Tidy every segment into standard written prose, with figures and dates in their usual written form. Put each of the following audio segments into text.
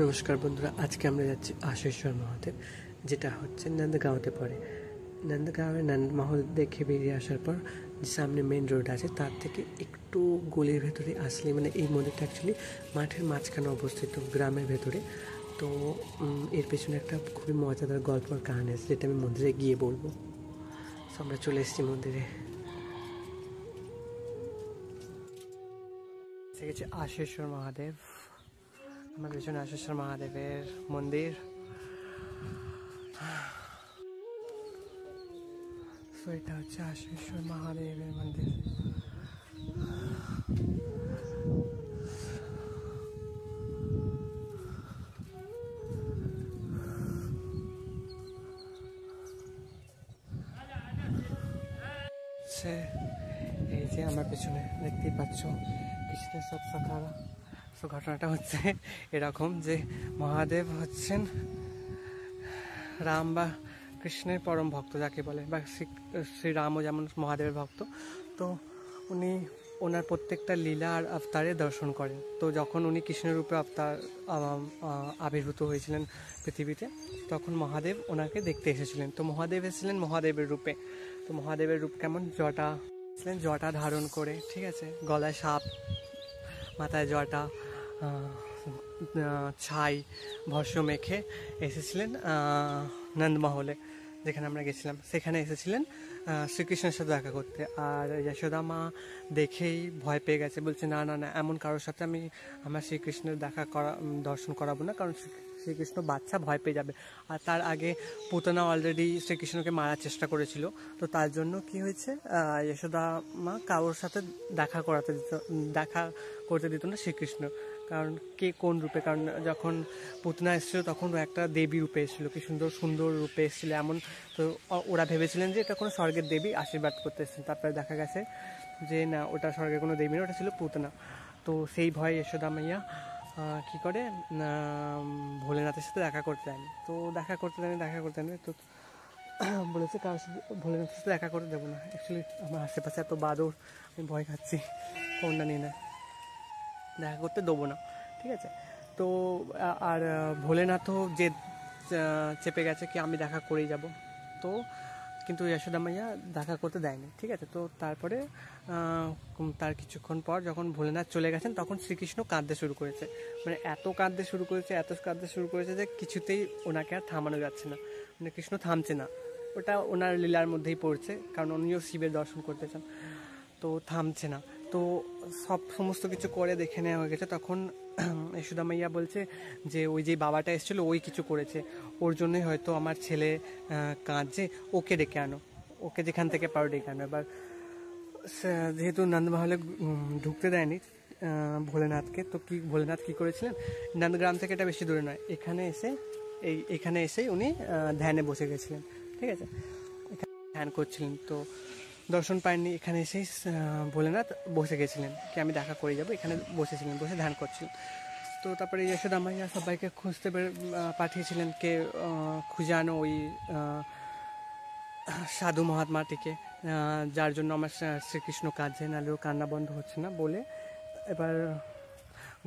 নমস্কার বন্ধুরা, আজকে আমরা যাচ্ছি আশেশ্বর মহাদেব, যেটা হচ্ছে নন্দগাঁওতে পড়ে। নন্দগাঁওয়ে নন্দমহল দেখে বেরিয়ে আসার পর যে সামনে মেন রোড আছে, তার থেকে একটু গলির ভেতরে আসলে মানে এই মন্দিরটা অ্যাকচুয়ালি মাঠের মাঝখানে অবস্থিত, গ্রামের ভেতরে। তো এর পেছনে একটা খুবই মজাদার গল্প আর কাহিনী আছে, যেটা আমি মন্দিরে গিয়ে বলবো। আমরা চলে এসেছি মন্দিরে। গেছে আশেশ্বর মহাদেব, আমার পেছনে আশেশ্বর মহাদেবের মন্দির। তো এটা হচ্ছে আশেশ্বর মহাদেবের মন্দির। এই যে আমার পেছনে দেখতেই পাচ্ছ কৃষ্ণের সব সখারা। তো ঘটনাটা হচ্ছে এরকম যে মহাদেব হচ্ছেন রাম বা কৃষ্ণের পরম ভক্ত যাকে বলে, বা শ্রীরামও যেমন মহাদেবের ভক্ত। তো উনি ওনার প্রত্যেকটা লীলা আর অবতারে দর্শন করেন। তো যখন উনি কৃষ্ণের রূপে আবির্ভূত হয়েছিলেন পৃথিবীতে, তখন মহাদেব ওনাকে দেখতে এসেছিলেন। তো মহাদেব এসেছিলেন মহাদেবের রূপে। তো মহাদেবের রূপ কেমন, জটা ধারণ করে, ঠিক আছে, গলায় সাপ, মাথায় জটা, ছাই, ভস্য মেখে এসেছিলেন নন্দমহলে, যেখানে আমরা গেছিলাম। সেখানে এসেছিলেন শ্রীকৃষ্ণের সাথে দেখা করতে। আর যশোদা মা দেখেই ভয় পেয়ে গেছে, বলছে না না না, এমন কারোর সাথে আমার শ্রীকৃষ্ণের দর্শন করাবো না, কারণ শ্রীকৃষ্ণ বাচ্চা ভয় পেয়ে যাবে। আর তার আগে পুতনা অলরেডি শ্রীকৃষ্ণকে মারার চেষ্টা করেছিল। তো তার জন্য কি হয়েছে, যশোদা মা কারোর সাথে দেখা করতে দিত না শ্রীকৃষ্ণ। কারণ কে কোন রূপে, কারণ যখন পুতনা এসেছিল তখন ও একটা দেবী রূপে এসেছিলো, কি সুন্দর সুন্দর রূপে এসেছিল এমন। তো ওরা ভেবেছিলেন যে এটা কোনো স্বর্গের দেবী আশীর্বাদ করতে এসেছেন। তারপরে দেখা গেছে যে না, ওটা স্বর্গের কোনো দেবী না, ওটা ছিল পুতনা। তো সেই ভয়ে যশোদা মাইয়া কী করে, ভোলেনাথের সাথে দেখা করতে দেয়নি। তো দেখা করতে দেয়নি তো বলেছে কারোর সাথে ভোলেনাথের সাথে দেখা করতে দেবো না। অ্যাকচুয়ালি আমার আশেপাশে এত বাদর, আমি ভয় খাচ্ছি, ফোনটা নিয়ে নেয়, দেখা করতে দেবো না, ঠিক আছে। তো আর ভোলেনাথও যে চেপে গেছে কি আমি দেখা করেই যাব। তো কিন্তু যশোদা মাইয়া দেখা করতে দেয়নি, ঠিক আছে। তো তারপরে তার কিছুক্ষণ পর যখন ভোলেনাথ চলে গেছেন, তখন শ্রীকৃষ্ণ কাঁদতে শুরু করেছে। মানে এত কাঁদতে শুরু করেছে যে কিছুতেই ওনাকে আর থামানো যাচ্ছে না, মানে কৃষ্ণ থামছে না। ওটা ওনার লীলার মধ্যেই পড়ছে, কারণ উনিও শিবের দর্শন করতে চান, তো থামছে না। তো সমস্ত কিছু করে দেখে নেওয়া হয়ে গেছে। তখন যশোদা মাইয়া বলছে যে ওই যে বাবাটা এসেছিলো ওই কিছু করেছে, ওর জন্যই হয়তো আমার ছেলে কাঁদছে, ওকে ডেকে আনো, ওকে যেখান থেকে পারো ডেকে আনো। এবার যেহেতু নন্দমহলে ঢুকতে দেয়নি ভোলেনাথকে, তো ভোলেনাথ কী করেছিলেন, নন্দগ্রাম থেকে এটা বেশি দূরে নয়, এখানে এসেই উনি ধ্যানে বসে গেছিলেন, ঠিক আছে, এখানে ধ্যান করছিলেন। তো দর্শন পাননি, এখানে এসেই ভোলেনাথ বসে গেছিলেন কি আমি দেখা করে যাবো, এখানে বসেছিলেন, বসে ধ্যান করছিলেন। তো তারপরে যশোদা মাইয়া সবাইকে খুঁজতে পাঠিয়েছিলেন, কে খুঁজে আনো ওই সাধু মহাত্মাটিকে, যার জন্য আমার শ্রীকৃষ্ণ কাঁদছে, নাহলেও কান্না বন্ধ হচ্ছে না বলে। এবার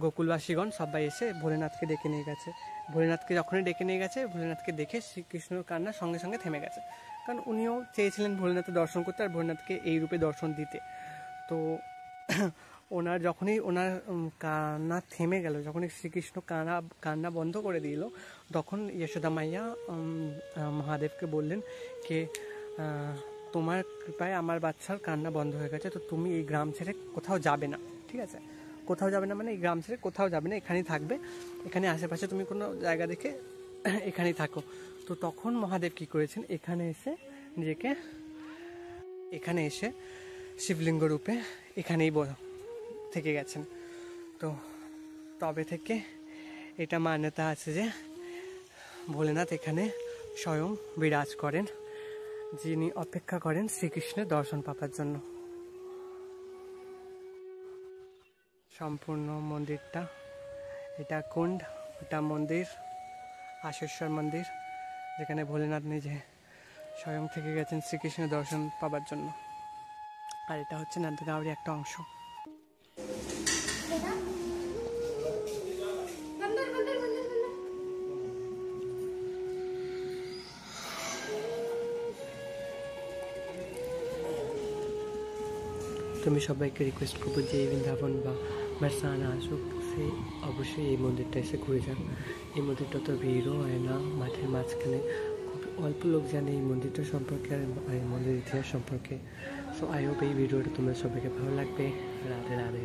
গোকুলবাসীগণ সবাই এসে ভোলেনাথকে ডেকে নিয়ে গেছে। ভোলেনাথকে যখনই ডেকে নিয়ে গেছে, ভোলেনাথকে দেখে শ্রীকৃষ্ণর কান্না সঙ্গে সঙ্গে থেমে গেছে, কারণ উনিও চেয়েছিলেন ভোলেনাথের দর্শন করতে আর ভোলেনাথকে এই রূপে দর্শন দিতে। তো যখনই ওনার কান্না থেমে গেল, যখনই শ্রীকৃষ্ণ কান্না বন্ধ করে দিল, তখন যশোদা মাইয়া মহাদেবকে বললেন কে তোমার কৃপায় আমার বাচ্চার কান্না বন্ধ হয়ে গেছে, তো তুমি এই গ্রাম ছেড়ে কোথাও যাবে না, ঠিক আছে, কোথাও যাবে না মানে এই গ্রাম ছেড়ে কোথাও যাবে না, এখানেই থাকবে, এখানে আশেপাশে তুমি কোনো জায়গা দেখে এখানেই থাকো। তো তখন মহাদেব কী করেছেন, এখানে এসে শিবলিঙ্গ রূপে এখানেই থেকে গেছেন। তো তবে থেকে এটা মান্যতা আছে যে ভোলেনাথ এখানে স্বয়ং বিরাজ করেন, যিনি অপেক্ষা করেন শ্রীকৃষ্ণের দর্শন পাবার জন্য। সম্পূর্ণ মন্দিরটা, এটা কুণ্ড, এটা মন্দির আশেশ্বর মন্দির, যেখানে ভোলেনাথ নিজে স্বয়ং থেকে গেছেন শ্রীকৃষ্ণের দর্শন পাবার জন্য। আর এটা হচ্ছে নন্দগাঁওয়ের একটা অংশ। তো আমি সবাইকে রিকোয়েস্ট করবো যে বৃন্দাবন বা বারসানা আসুক, সে অবশ্যই এই মন্দিরটা এসে ঘুরে যান। এই মন্দিরটা তো ভিড়ও হয় না, মাঠের মাঝখানে, খুব অল্প লোক জানে এই মন্দিরটা সম্পর্কে আর এই মন্দিরের ইতিহাস সম্পর্কে। সো আই হোপ এই ভিডিওটা তোমাদের সবাইকে ভালো লাগবে। রাধে রাধে।